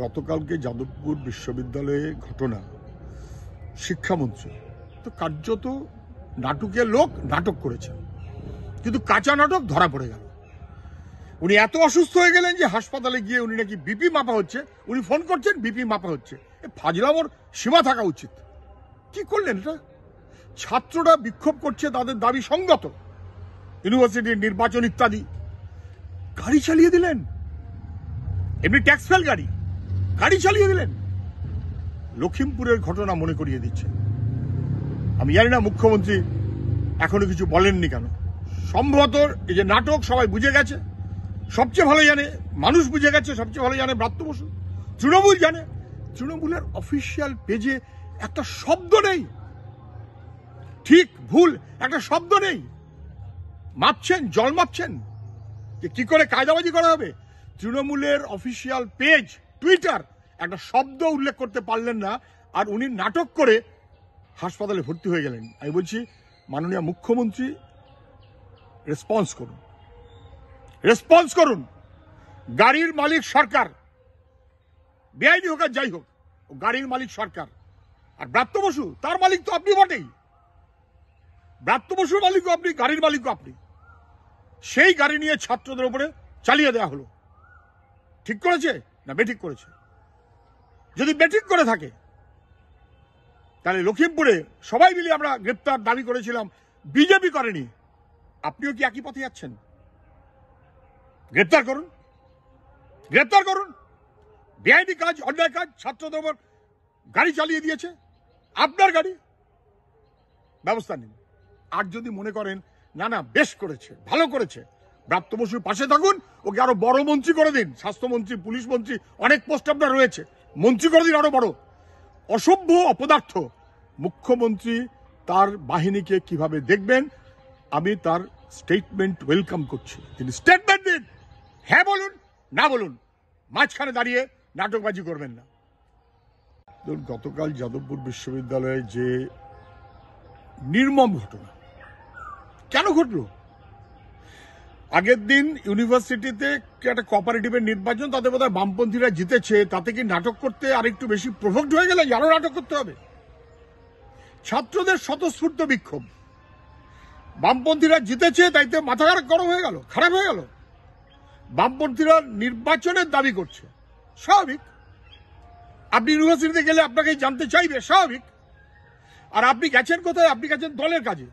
গতকালকে যাদবপুর বিশ্ববিদ্যালয়ে ঘটনা, শিক্ষামন্ত্রী তো কার্যত নাটকের লোক নাটক করেছেন, কিন্তু কাঁচা নাটক ধরা পড়ে গেল। উনি এত অসুস্থ হয়ে গেলেন যে হাসপাতালে গিয়ে উনি নাকি বিপি মাপা হচ্ছে, উনি ফোন করছেন বিপি মাপা হচ্ছে। ফাজলামোর সীমা থাকা উচিত। কি করলেন এটা? ছাত্ররা বিক্ষোভ করছে, তাদের দাবি সঙ্গত, ইউনিভার্সিটির নির্বাচন ইত্যাদি। গাড়ি চালিয়ে দিলেন, এমনি ট্যাক্স ফেল গাড়ি চালিয়ে দিলেন। লখিমপুরের ঘটনা মনে করিয়ে দিচ্ছে। আমি জানি না মুখ্যমন্ত্রী এখনো কিছু বলেননি কেন। সম্ভবত এই যে নাটক সবাই বুঝে গেছে, সবচেয়ে ভালো জানে মানুষ, বুঝে গেছে সবচেয়ে ভালো জানে ব্রাত্য বসু, তৃণমূল জানে। তৃণমূলের অফিসিয়াল পেজে একটা শব্দ নেই, ঠিক ভুল একটা শব্দ নেই। মাপছেন, জল মাপছেন যে কি করে কায়দাবাজি করা হবে। তৃণমূলের অফিসিয়াল পেজ টুইটার একটা শব্দ উল্লেখ করতে পারলেন না, আর উনি নাটক করে হাসপাতালে ভর্তি হয়ে গেলেন। আমি বলছি, মাননীয় মুখ্যমন্ত্রী রেসপন্স করুন। গাড়ির মালিক সরকার, বেআইনি হোক আর যাই হোক, গাড়ির মালিক সরকার। আর ব্রাত্য বসু, তার মালিক তো আপনি বটেই। ব্রাত্য বসুর মালিকও আপনি, গাড়ির মালিকও আপনি। সেই গাড়ি নিয়ে ছাত্রদের উপরে চালিয়ে দেওয়া হলো। ঠিক করেছে না বেঠিক করেছে? যদি বেঠিক করে থাকে তাহলে লখিমপুরে সবাই মিলে আমরা গ্রেপ্তার দাবি করেছিলাম, বিজেপি করেনি। আপনিও কি একই পথে যাচ্ছেন? গ্রেপ্তার করুন। বেআইনি কাজ, অন্যায় কাজ, ছাত্রদের উপর গাড়ি চালিয়ে দিয়েছে, আপনার গাড়ি, ব্যবস্থা নিন। আর যদি মনে করেন না বেশ করেছে, ভালো করেছে, ব্রাত্য বসুর পাশে থাকুন, ওকে আরো বড় মন্ত্রী করে দিন। স্বাস্থ্যমন্ত্রী, পুলিশ মন্ত্রী, অনেক পোস্ট আপনার রয়েছে, মন্ত্রী করে দিন আরো বড়। অসভ্য অপদার্থ মুখ্যমন্ত্রী তার বাহিনীকে কিভাবে দেখবেন, আমি তার স্টেটমেন্ট ওয়েলকাম করছি। তিনি স্টেটমেন্ট দিন, হ্যাঁ বলুন না বলুন, মাঝখানে দাঁড়িয়ে নাটকবাজি করবেন না। গতকাল যাদবপুর বিশ্ববিদ্যালয়ে যে নির্মম ঘটনা, কেন ঘটলো? আগের দিন ইউনিভার্সিটিতে একটা কোঅপারেটিভের নির্বাচন, তাদের বোধহয় বামপন্থীরা জিতেছে, তাতে কি নাটক করতে আর একটু বেশি প্রভোক্ট হয়ে গেলে আরো নাটক করতে হবে? ছাত্রদের স্বতঃস্ফূর্ত বিক্ষোভ, বামপন্থীরা জিতেছে, তাইতে মাথা গরম হয়ে গেল, খারাপ হয়ে গেল। বামপন্থীরা নির্বাচনের দাবি করছে, স্বাভাবিক। আপনি ইউনিভার্সিটিতে গেলে আপনাকে জানতে চাইবে, স্বাভাবিক। আর আপনি গেছেন কোথায়? আপনি গেছেন দলের কাজে,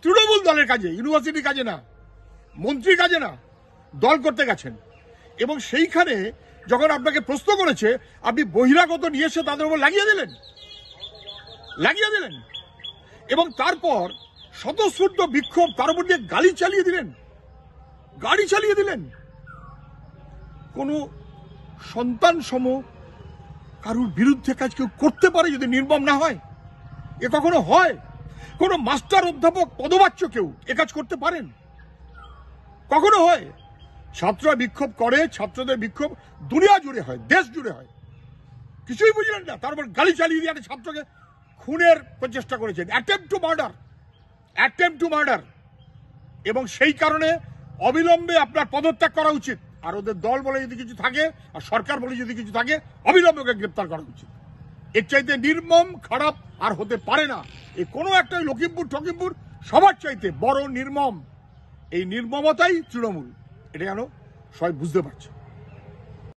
তৃণমূল দলের কাজে, ইউনিভার্সিটির কাজে না, মন্ত্রীর কাজে না, দল করতে গেছেন। এবং সেইখানে যখন আপনাকে প্রশ্ন করেছে, আপনি বহিরাগত নিয়ে এসে তাদের উপর লাগিয়ে দিলেন। এবং তারপর স্বতঃস্ফূর্ত বিক্ষোভ, তার উপর দিয়ে গাড়ি চালিয়ে দিলেন। কোন সন্তান সম কারুর বিরুদ্ধে কাজ কেউ করতে পারে যদি নির্মম না হয়? এ কখনো হয়? কোন মাস্টার, অধ্যাপক, পদবাচ্য কেউ এ কাজ করতে পারেন? কখনো হয়? ছাত্ররা বিক্ষোভ করে, ছাত্রদের বিক্ষোভ দুনিয়া জুড়ে হয়, দেশ জুড়ে হয়। কিছুই বুঝলেন না, তারপর গাড়ি চালিয়ে দিয়ে একটা ছাত্রকে খুনের প্রচেষ্টা করেছেন, অ্যাটেম্পট টু মার্ডার। এবং সেই কারণে অবিলম্বে আপনার পদত্যাগ করা উচিত। আর ওদের দল বলে যদি কিছু থাকে, আর সরকার বলে যদি কিছু থাকে, অবিলম্বে ওকে গ্রেপ্তার করা উচিত। এর চাইতে নির্মম, খারাপ আর হতে পারে না। এই কোনো একটা লখিমপুর সবার চাইতে বড় নির্মম। এই নির্মমতাই তৃণমূল, এটা যেন সবাই বুঝতে পারছে।